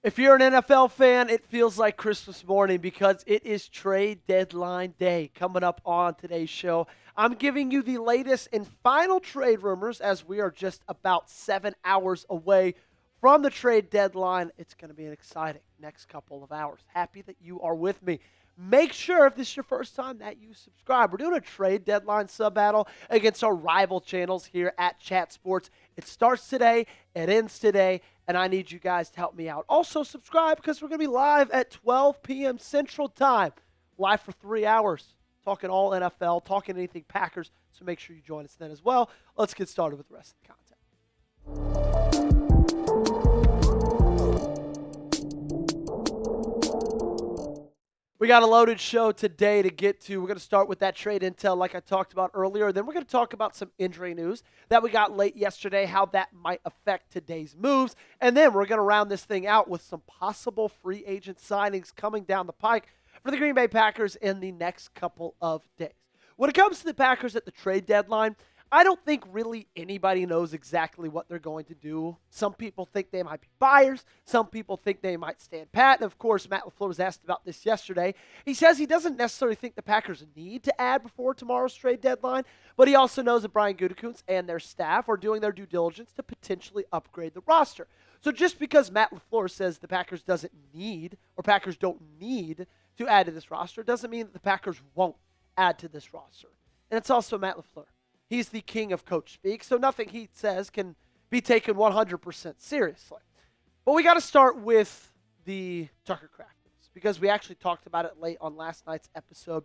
If you're an NFL fan, it feels like Christmas morning because it is trade deadline day coming up on today's show. I'm giving you the latest and final trade rumors as we are just about 7 hours away from the trade deadline. It's going to be an exciting next couple of hours. Happy that you are with me. Make sure, if this is your first time, that you subscribe. We're doing a trade deadline sub battle against our rival channels here at Chat Sports. It starts today, it ends today, and I need you guys to help me out. Also, subscribe because we're going to be live at 12 p.m. Central Time, live for 3 hours, talking all NFL, talking anything Packers, so make sure you join us then as well. Let's get started with the rest of the content. We got a loaded show today to get to. We're going to start with that trade intel like I talked about earlier. Then we're going to talk about some injury news that we got late yesterday, how that might affect today's moves. And then we're going to round this thing out with some possible free agent signings coming down the pike for the Green Bay Packers in the next couple of days. When it comes to the Packers at the trade deadline, I don't think really anybody knows exactly what they're going to do. Some people think they might be buyers. Some people think they might stand pat. And, of course, Matt LaFleur was asked about this yesterday. He says he doesn't necessarily think the Packers need to add before tomorrow's trade deadline, but he also knows that Brian Gutekunst and their staff are doing their due diligence to potentially upgrade the roster. So just because Matt LaFleur says the Packers don't need to add to this roster doesn't mean that the Packers won't add to this roster. And it's also Matt LaFleur. He's the king of coach speak, so nothing he says can be taken 100% seriously. But we got to start with the Tucker Kraft news because we actually talked about it late on last night's episode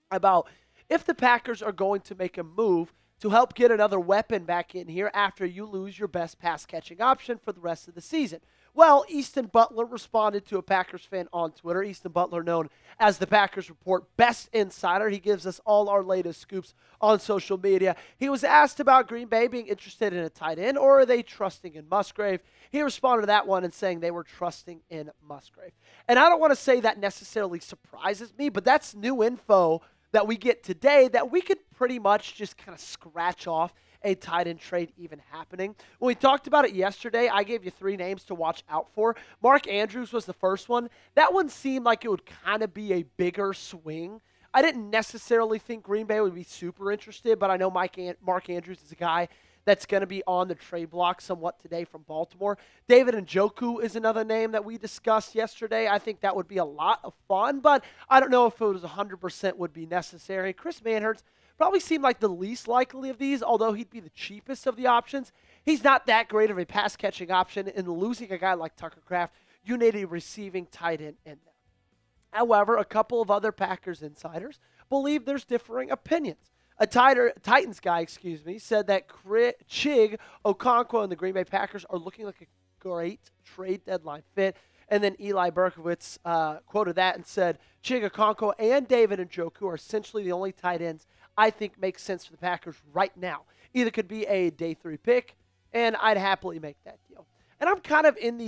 about if the Packers are going to make a move to help get another weapon back in here after you lose your best pass-catching option for the rest of the season. Well, Easton Butler responded to a Packers fan on Twitter. Easton Butler, known as the Packers Report Best Insider. He gives us all our latest scoops on social media. He was asked about Green Bay being interested in a tight end, or are they trusting in Musgrave? He responded to that one and saying they were trusting in Musgrave. And I don't want to say that necessarily surprises me, but that's new info that we get today that we could pretty much just kind of scratch off a tight end trade even happening. When we talked about it yesterday, I gave you 3 names to watch out for. Mark Andrews was the first one. That one seemed like it would kind of be a bigger swing. I didn't necessarily think Green Bay would be super interested, but I know Mark Andrews is a guy that's going to be on the trade block somewhat today from Baltimore. David Njoku is another name that we discussed yesterday. I think that would be a lot of fun, but I don't know if it was 100% would be necessary. Chris Manhertz probably seemed like the least likely of these, although he'd be the cheapest of the options. He's not that great of a pass-catching option, and losing a guy like Tucker Kraft, you need a receiving tight end in there. However, a couple of other Packers insiders believe there's differing opinions. A Titans guy, said that Chig Okonkwo and the Green Bay Packers are looking like a great trade deadline fit. And then Eli Berkowitz quoted that and said, Chig Okonkwo and David Njoku are essentially the only tight ends I think makes sense for the Packers right now. Either could be a day 3 pick, and I'd happily make that deal. And I'm kind of in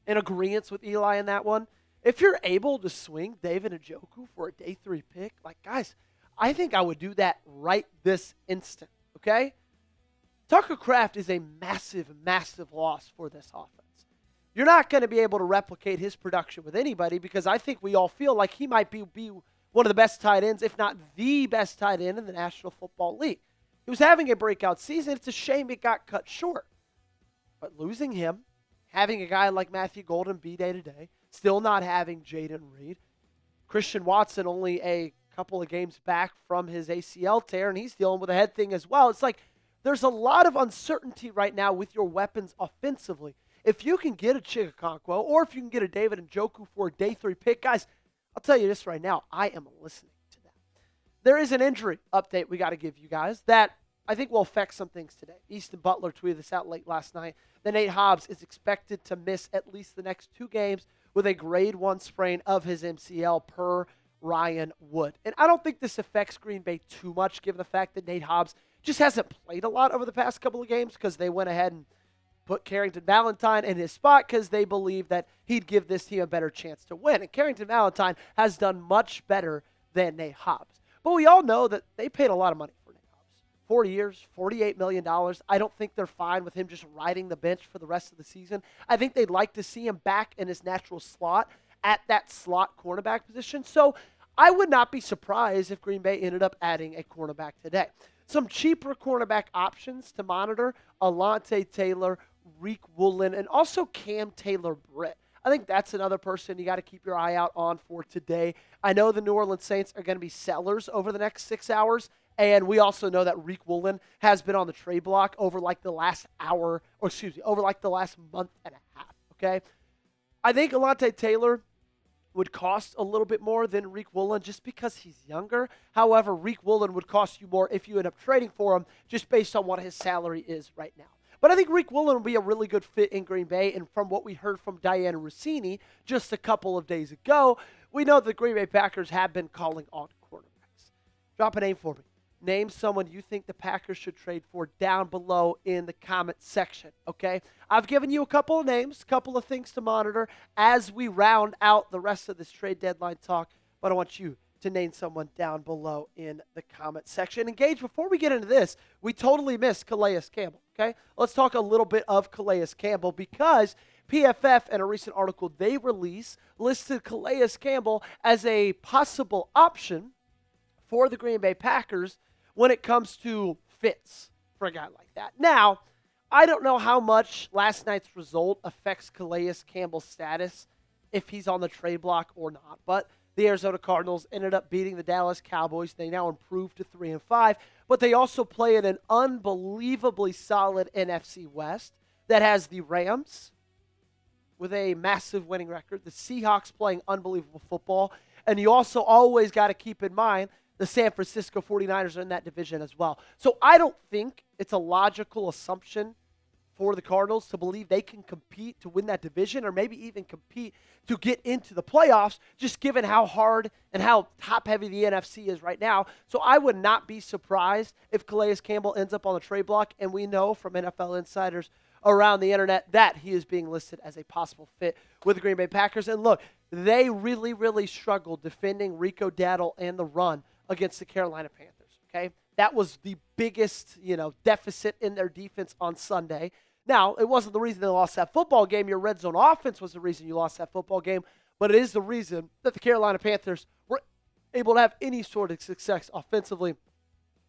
agreement with Eli in that one. If you're able to swing David Njoku for a day 3 pick, guys, I think I would do that right this instant, okay? Tucker Kraft is a massive, massive loss for this offense. You're not going to be able to replicate his production with anybody because I think we all feel like he might be one of the best tight ends, if not the best tight end in the National Football League. He was having a breakout season. It's a shame it got cut short. But losing him, having a guy like Matthew Golden be day-to-day, still not having Jaden Reed, Christian Watson only a couple of games back from his ACL tear, and he's dealing with a head thing as well. It's like there's a lot of uncertainty right now with your weapons offensively. If you can get a Chig Okonkwo or if you can get a David Njoku for a day 3 pick, guys, I'll tell you this right now, I am listening to that. There is an injury update we got to give you guys that I think will affect some things today. Easton Butler tweeted this out late last night. That Nate Hobbs is expected to miss at least the next 2 games with a grade 1 sprain of his MCL per Ryan Wood. And I don't think this affects Green Bay too much given the fact that Nate Hobbs just hasn't played a lot over the past couple of games because they went ahead and put Carrington Valentine in his spot because they believe that he'd give this team a better chance to win. And Carrington Valentine has done much better than Nate Hobbs. But we all know that they paid a lot of money for Nate Hobbs. 4 years, $48 million. I don't think they're fine with him just riding the bench for the rest of the season. I think they'd like to see him back in his natural slot at that slot cornerback position. So I would not be surprised if Green Bay ended up adding a cornerback today. Some cheaper cornerback options to monitor: Alontae Taylor, Reek Woolen, and also Cam Taylor-Britt. I think that's another person you got to keep your eye out on for today. I know the New Orleans Saints are going to be sellers over the next 6 hours, and we also know that Reek Woolen has been on the trade block over like the last over like the last month and a half, okay? I think Alontae Taylor would cost a little bit more than Reek Woolen just because he's younger. However, Reek Woolen would cost you more if you end up trading for him just based on what his salary is right now. But I think Reek Woolen will be a really good fit in Green Bay, and from what we heard from Diana Rossini just a couple of days ago, we know the Green Bay Packers have been calling on quarterbacks. Drop a name for me. Name someone you think the Packers should trade for down below in the comment section, okay? I've given you a couple of names, a couple of things to monitor as we round out the rest of this trade deadline talk, but I want you to name someone down below in the comment section. Engage, before we get into this, we totally missed Calais Campbell, okay? Let's talk a little bit of Calais Campbell because PFF, in a recent article they released, listed Calais Campbell as a possible option for the Green Bay Packers when it comes to fits for a guy like that. Now, I don't know how much last night's result affects Calais Campbell's status if he's on the trade block or not, but the Arizona Cardinals ended up beating the Dallas Cowboys. They now improved to 3-5, but they also play in an unbelievably solid NFC West that has the Rams with a massive winning record, the Seahawks playing unbelievable football, and you also always got to keep in mind the San Francisco 49ers are in that division as well. So I don't think it's a logical assumption for the Cardinals to believe they can compete to win that division or maybe even compete to get into the playoffs, just given how hard and how top-heavy the NFC is right now. So I would not be surprised if Calais Campbell ends up on the trade block, and we know from NFL insiders around the internet that he is being listed as a possible fit with the Green Bay Packers. And look, they really, really struggled defending Rico Dowdle and the run against the Carolina Panthers, okay? That was the biggest, deficit in their defense on Sunday. Now, it wasn't the reason they lost that football game. Your red zone offense was the reason you lost that football game, but it is the reason that the Carolina Panthers were able to have any sort of success offensively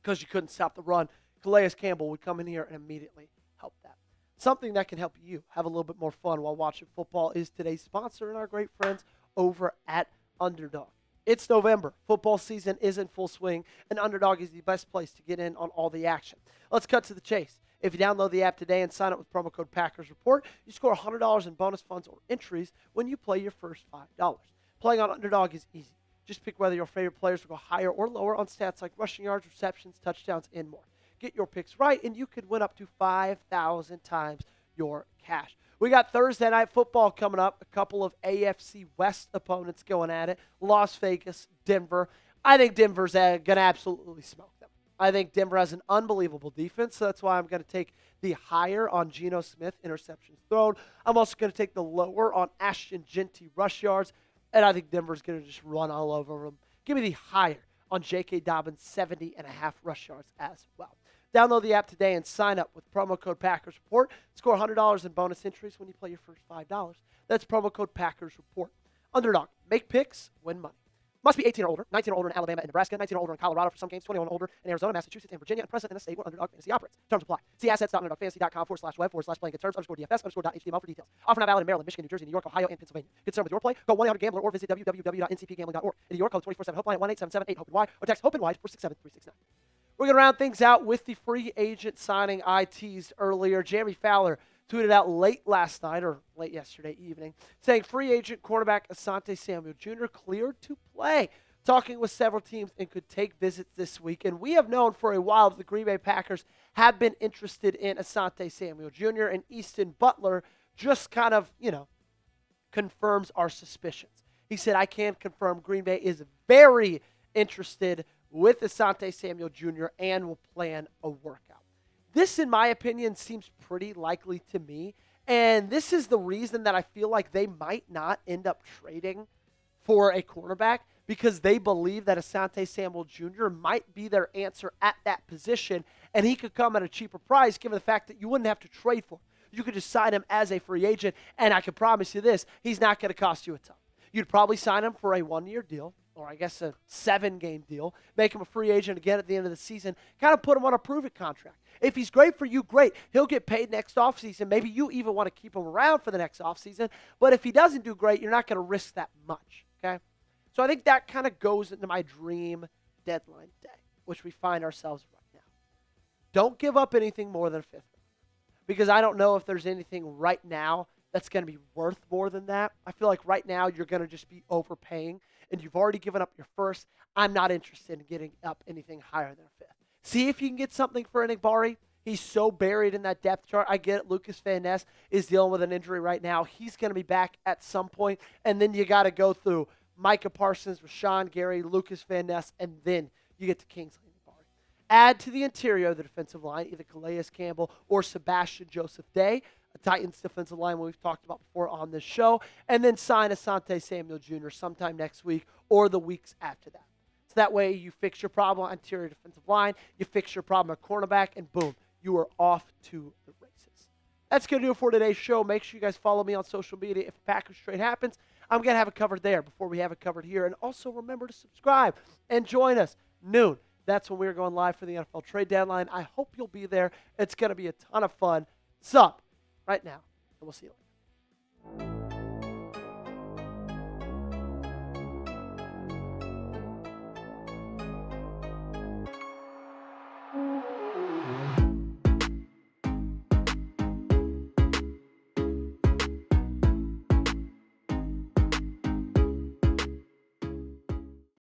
because you couldn't stop the run. Calais Campbell would come in here and immediately help that. Something that can help you have a little bit more fun while watching football is today's sponsor and our great friends over at Underdog. It's November. Football season is in full swing, and Underdog is the best place to get in on all the action. Let's cut to the chase. If you download the app today and sign up with promo code Packers Report, you score $100 in bonus funds or entries when you play your first $5. Playing on Underdog is easy. Just pick whether your favorite players will go higher or lower on stats like rushing yards, receptions, touchdowns, and more. Get your picks right, and you could win up to 5,000 times your cash. We got Thursday Night Football coming up. A couple of AFC West opponents going at it. Las Vegas, Denver. I think Denver's going to absolutely smoke them. I think Denver has an unbelievable defense, so that's why I'm going to take the higher on Geno Smith interceptions thrown. I'm also going to take the lower on Ashton Genty rush yards, and I think Denver's going to just run all over them. Give me the higher on J.K. Dobbins 70.5 rush yards as well. Download the app today and sign up with promo code Packers Report. Score $100 in bonus entries when you play your first $5. That's promo code Packers Report. Underdog. Make picks, win money. Must be 18 or older, 19 or older in Alabama and Nebraska, 19 or older in Colorado for some games, 21 or older in Arizona, Massachusetts, and Virginia, and present in a state where Underdog Fantasy operates. Terms apply. See assets.underdogfantasy.com/web/playing-terms_DFS_DFS. Offer not valid in Maryland, Michigan, New Jersey, New York, Ohio, and Pennsylvania. Concerned with your play? Call 1-800-GAMBLER or visit www.ncpgambling.org. In New York, call 24/7-HOPE-LINE at 1-877-8-HOPE-NY or text HOPE-NY to 467-369. We're going to round things out with the free agent signing I teased earlier. Jeremy Fowler tweeted out late last night or late yesterday evening saying free agent cornerback Asante Samuel Jr. cleared to play, talking with several teams and could take visits this week. And we have known for a while that the Green Bay Packers have been interested in Asante Samuel Jr. and Easton Butler just kind of, confirms our suspicions. He said, I can confirm Green Bay is very interested with Asante Samuel Jr. and will plan a workout. This, in my opinion, seems pretty likely to me, and this is the reason that I feel like they might not end up trading for a cornerback because they believe that Asante Samuel Jr. might be their answer at that position, and he could come at a cheaper price given the fact that you wouldn't have to trade for him. You could just sign him as a free agent, and I can promise you this, he's not going to cost you a ton. You'd probably sign him for a 1-year deal, or I guess a 7-game deal, make him a free agent again at the end of the season, kind of put him on a prove-it contract. If he's great for you, great. He'll get paid next offseason. Maybe you even want to keep him around for the next offseason, but if he doesn't do great, you're not going to risk that much, okay? So I think that kind of goes into my dream deadline day, which we find ourselves right now. Don't give up anything more than a 5th round, because I don't know if there's anything right now that's going to be worth more than that. I feel like right now you're going to just be overpaying, and you've already given up your 1st. I'm not interested in getting up anything higher than a 5th. See if you can get something for Enigbari. He's so buried in that depth chart. I get it. Lucas Van Ness is dealing with an injury right now. He's going to be back at some point, and then you got to go through Micah Parsons, Rashawn Gary, Lucas Van Ness, and then you get to Kingsley Enigbari. Add to the interior of the defensive line either Calais Campbell or Sebastian Joseph Day, a Titans defensive line we've talked about before on this show, and then sign Asante Samuel Jr. sometime next week or the weeks after that. So that way you fix your problem on interior defensive line, you fix your problem at cornerback, and boom, you are off to the races. That's going to do it for today's show. Make sure you guys follow me on social media. If a Packers trade happens, I'm going to have it covered there before we have it covered here. And also remember to subscribe and join us noon. That's when we're going live for the NFL trade deadline. I hope you'll be there. It's going to be a ton of fun. Sup right now, and we'll see you later.